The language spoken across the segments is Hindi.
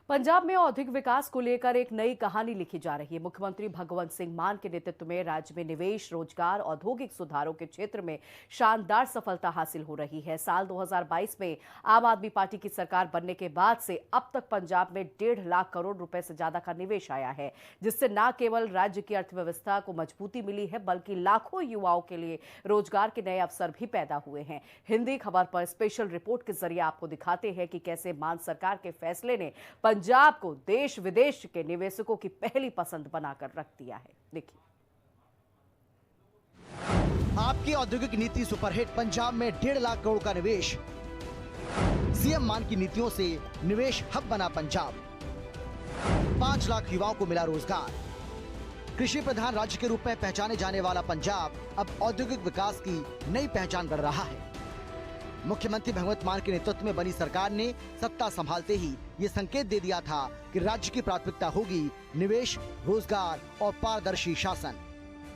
पंजाब में औद्योगिक विकास को लेकर एक नई कहानी लिखी जा रही है। मुख्यमंत्री भगवंत सिंह मान के नेतृत्व में राज्य में निवेश, रोजगार, औद्योगिक सुधारों के क्षेत्र में शानदार सफलता हासिल हो रही है। साल 2022 में आम आदमी पार्टी की सरकार बनने के बाद से अब तक पंजाब में 1.5 लाख करोड़ रुपए से ज्यादा का निवेश आया है, जिससे न केवल राज्य की अर्थव्यवस्था को मजबूती मिली है, बल्कि लाखों युवाओं के लिए रोजगार के नए अवसर भी पैदा हुए हैं। हिंदी खबर पर स्पेशल रिपोर्ट के जरिए आपको दिखाते हैं कि कैसे मान सरकार के फैसले ने पंजाब को देश विदेश के निवेशकों की पहली पसंद बनाकर रख दिया है। देखिए, आपकी औद्योगिक नीति सुपरहिट। पंजाब में 1.5 लाख करोड़ का निवेश। सीएम मान की नीतियों से निवेश हब बना पंजाब। 5 लाख युवाओं को मिला रोजगार। कृषि प्रधान राज्य के रूप में पहचाने जाने वाला पंजाब अब औद्योगिक विकास की नई पहचान गढ़ रहा है। मुख्यमंत्री भगवंत मान के नेतृत्व में बनी सरकार ने सत्ता संभालते ही ये संकेत दे दिया था कि राज्य की प्राथमिकता होगी निवेश, रोजगार और पारदर्शी शासन।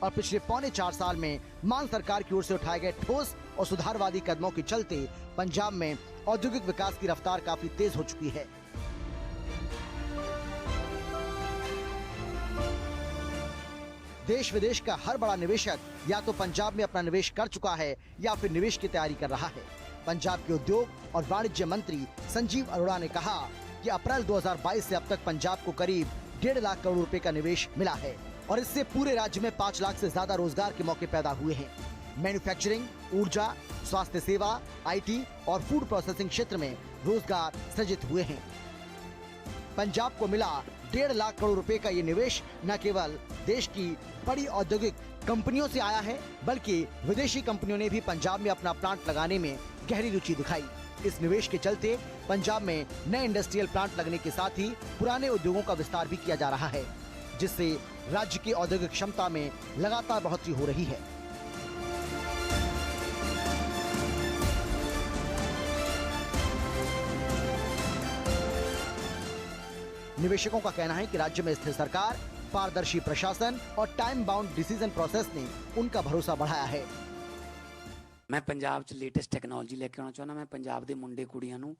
और पिछले 3.25 साल में मान सरकार की ओर से उठाए गए ठोस और सुधारवादी कदमों के चलते पंजाब में औद्योगिक विकास की रफ्तार काफी तेज हो चुकी है। देश विदेश का हर बड़ा निवेशक या तो पंजाब में अपना निवेश कर चुका है या फिर निवेश की तैयारी कर रहा है। पंजाब के उद्योग और वाणिज्य मंत्री संजीव अरोड़ा ने कहा कि अप्रैल 2022 से अब तक पंजाब को करीब 1.5 लाख करोड़ रुपए का निवेश मिला है और इससे पूरे राज्य में 5 लाख से ज्यादा रोजगार के मौके पैदा हुए हैं। मैन्युफैक्चरिंग, ऊर्जा, स्वास्थ्य सेवा, आईटी और फूड प्रोसेसिंग क्षेत्र में रोजगार सृजित हुए हैं। पंजाब को मिला 1.5 लाख करोड़ रुपए का ये निवेश न केवल देश की बड़ी औद्योगिक कंपनियों से आया है, बल्कि विदेशी कंपनियों ने भी पंजाब में अपना प्लांट लगाने में गहरी रुचि दिखाई। इस निवेश के चलते पंजाब में नए इंडस्ट्रियल प्लांट लगने के साथ ही पुराने उद्योगों का विस्तार भी किया जा रहा है, जिससे राज्य की औद्योगिक क्षमता में लगातार बढ़ोतरी हो रही है। निवेशकों का कहना है कि राज्य में स्थिर सरकार, पारदर्शी प्रशासन और टाइम बाउंड डिसीजन प्रोसेस ने उनका भरोसा बढ़ाया है। मैं पंजाब च लेटेस्ट टैक्नोलॉजी लेके आना चाहना। मैं पंजाब के मुंडे कुड़ियां नूं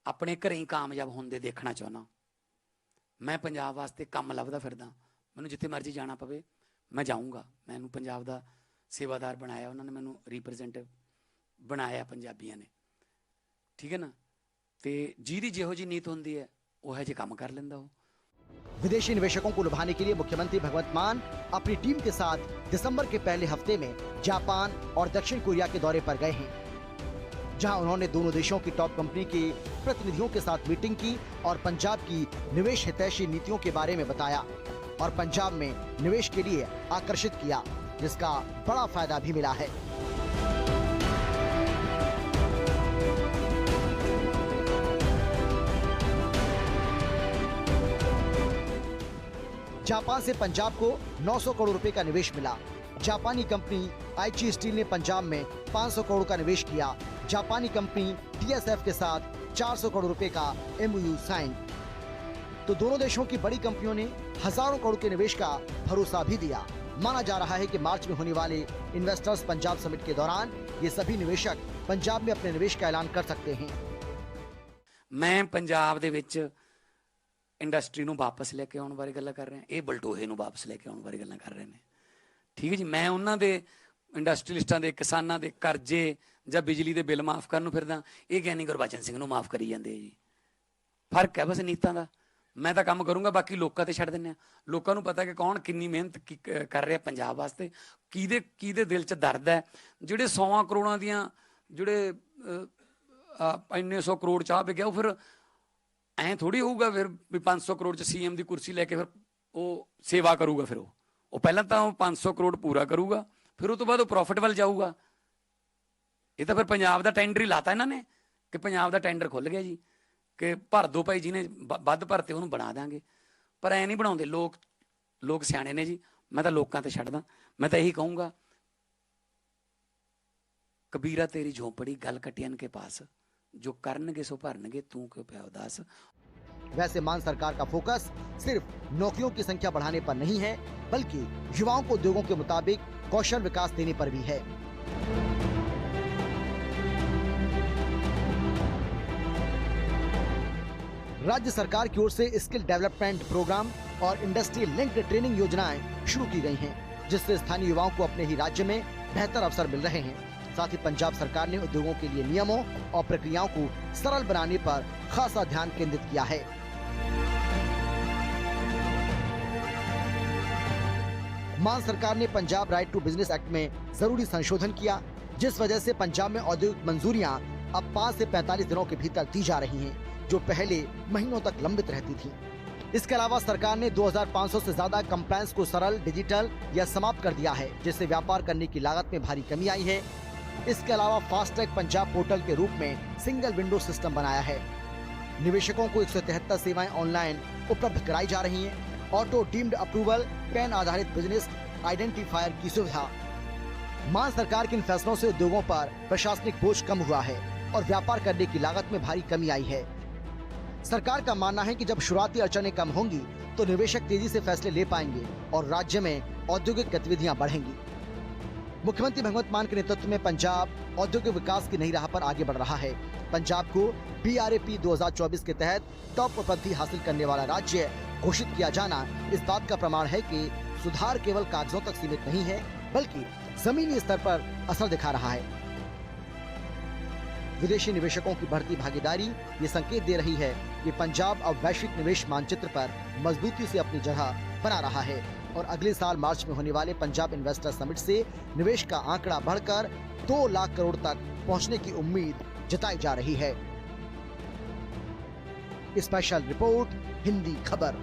अपने घर ही कामयाब होंदे देखना चाहना। मैं पंजाब वास्ते काम लभदा फिरदा। मैनूं जिथे मर्जी जाना पवे मैं जाऊँगा। मैनूं पंजाब दा सेवादार बनाया, उन्होंने मैनूं रिप्रजेंटेटिव बनाया पंजाबियों ने, ठीक है ना। तो जिहदी जिहो जी नीत होंदी है वह जे काम कर लेंदा हो। विदेशी निवेशकों को लुभाने के लिए मुख्यमंत्री भगवंत मान अपनी टीम के साथ दिसंबर के पहले हफ्ते में जापान और दक्षिण कोरिया के दौरे पर गए हैं, जहां उन्होंने दोनों देशों की टॉप कंपनी के प्रतिनिधियों के साथ मीटिंग की और पंजाब की निवेश हितैषी नीतियों के बारे में बताया और पंजाब में निवेश के लिए आकर्षित किया, जिसका बड़ा फायदा भी मिला है। जापान से पंजाब को 900 करोड़ रुपए का निवेश मिला। जापानी कंपनी आईची स्टील ने पंजाब में 500 करोड़ का निवेश किया। जापानी कंपनी टीएसएफ के साथ 400 करोड़ रुपए का एमओयू साइन। तो दोनों देशों की बड़ी कंपनियों ने हजारों करोड़ के निवेश का भरोसा भी दिया। माना जा रहा है कि मार्च में होने वाले इन्वेस्टर्स पंजाब समिट के दौरान ये सभी निवेशक पंजाब में अपने निवेश का ऐलान कर सकते हैं। मैं पंजाब दे विच इंडस्ट्री नूं वापस लेके आने बारे गल्लां कर रहे हैं, ये बलटोहे नूं वापस लेके आने बारे गल्लां कर रहे हैं, ठीक है जी। मैं उन्हां दे इंडस्ट्रीलिस्टां दे, किसानां दे करजे जां बिजली दे बिल माफ करन नूं फिरदा, ये ज्ञानी गुरबचन सिंह नूं माफ करी जांदे जी। फर्क है बस नीतां दा। मैं तो काम करूँगा, बाकी लोकां ते छड्ड दिंदे आ। लोकां नूं पता कि कौन किन्नी मेहनत कर रहा पंजाब वास्ते, किहदे दिल च दर्द है। जिहड़े 100 करोड़ां दियां जिहड़े इन्ने 100 करोड़ चाह पे गया, फिर ऐ थोड़ी होगा फिर भी 500 करोड़ च सीएम की कुर्सी लैके फिर वो सेवा करूगा। फिर वो पहला तो 500 करोड़ पूरा करूगा, फिर उस तो बाद प्रॉफिट वाल जाऊगा। ये तो फिर पंजाब का टेंडर ही लाता इन्होंने कि पंजाब का टेंडर खुल गया जी कि भर दो भाई, जिन्हें वध भरते उन्होंने बना देंगे। पर ऐ नहीं बनाते लोग सियाने ने जी। मैं तो लोगों ते छड्डदा। मैं तो यही कहूँगा, कबीरा तेरी झोंपड़ी गल कटियन के पास, जो करनगे सो भरनगे, तू क्यों पिया उदास। वैसे मान सरकार का फोकस सिर्फ नौकरियों की संख्या बढ़ाने पर नहीं है, बल्कि युवाओं को उद्योगों के मुताबिक कौशल विकास देने पर भी है। राज्य सरकार की ओर से स्किल डेवलपमेंट प्रोग्राम और इंडस्ट्री लिंक्ड ट्रेनिंग योजनाएं शुरू की गई हैं, जिससे स्थानीय युवाओं को अपने ही राज्य में बेहतर अवसर मिल रहे हैं। साथ ही पंजाब सरकार ने उद्योगों के लिए नियमों और प्रक्रियाओं को सरल बनाने पर खासा ध्यान केंद्रित किया है। मान सरकार ने Punjab right to business act में जरूरी संशोधन किया, जिस वजह से पंजाब में औद्योगिक मंजूरियां अब 5 से 45 दिनों के भीतर दी जा रही हैं, जो पहले महीनों तक लंबित रहती थी। इसके अलावा सरकार ने 2500 से ज्यादा कंप्लायंस को सरल, डिजिटल या समाप्त कर दिया है, जिससे व्यापार करने की लागत में भारी कमी आई है। इसके अलावा फास्ट ट्रैक पंजाब पोर्टल के रूप में सिंगल विंडो सिस्टम बनाया है। निवेशकों को 173 सेवाएं ऑनलाइन उपलब्ध कराई जा रही हैं। ऑटो डीम्ड अप्रूवल, पैन आधारित बिजनेस आइडेंटिफायर की सुविधा। मान सरकार के इन फैसलों से उद्योगों पर प्रशासनिक बोझ कम हुआ है और व्यापार करने की लागत में भारी कमी आई है। सरकार का मानना है कि जब शुरुआती अड़चनें कम होंगी तो निवेशक तेजी से फैसले ले पाएंगे और राज्य में औद्योगिक गतिविधियां बढ़ेंगी। मुख्यमंत्री भगवंत मान के नेतृत्व में पंजाब औद्योगिक विकास की नई राह पर आगे बढ़ रहा है। पंजाब को BRAP 2024 के तहत टॉप उपलब्धि हासिल करने वाला राज्य घोषित किया जाना इस बात का प्रमाण है कि सुधार केवल कागजों तक सीमित नहीं है, बल्कि जमीनी स्तर पर असर दिखा रहा है। विदेशी निवेशकों की बढ़ती भागीदारी ये संकेत दे रही है कि पंजाब अब वैश्विक निवेश मानचित्र पर मजबूती से अपनी जगह बना रहा है और अगले साल मार्च में होने वाले पंजाब इन्वेस्टर समिट से निवेश का आंकड़ा बढ़कर 2 लाख करोड़ तक पहुंचने की उम्मीद जताई जा रही है। स्पेशल रिपोर्ट, हिंदी खबर।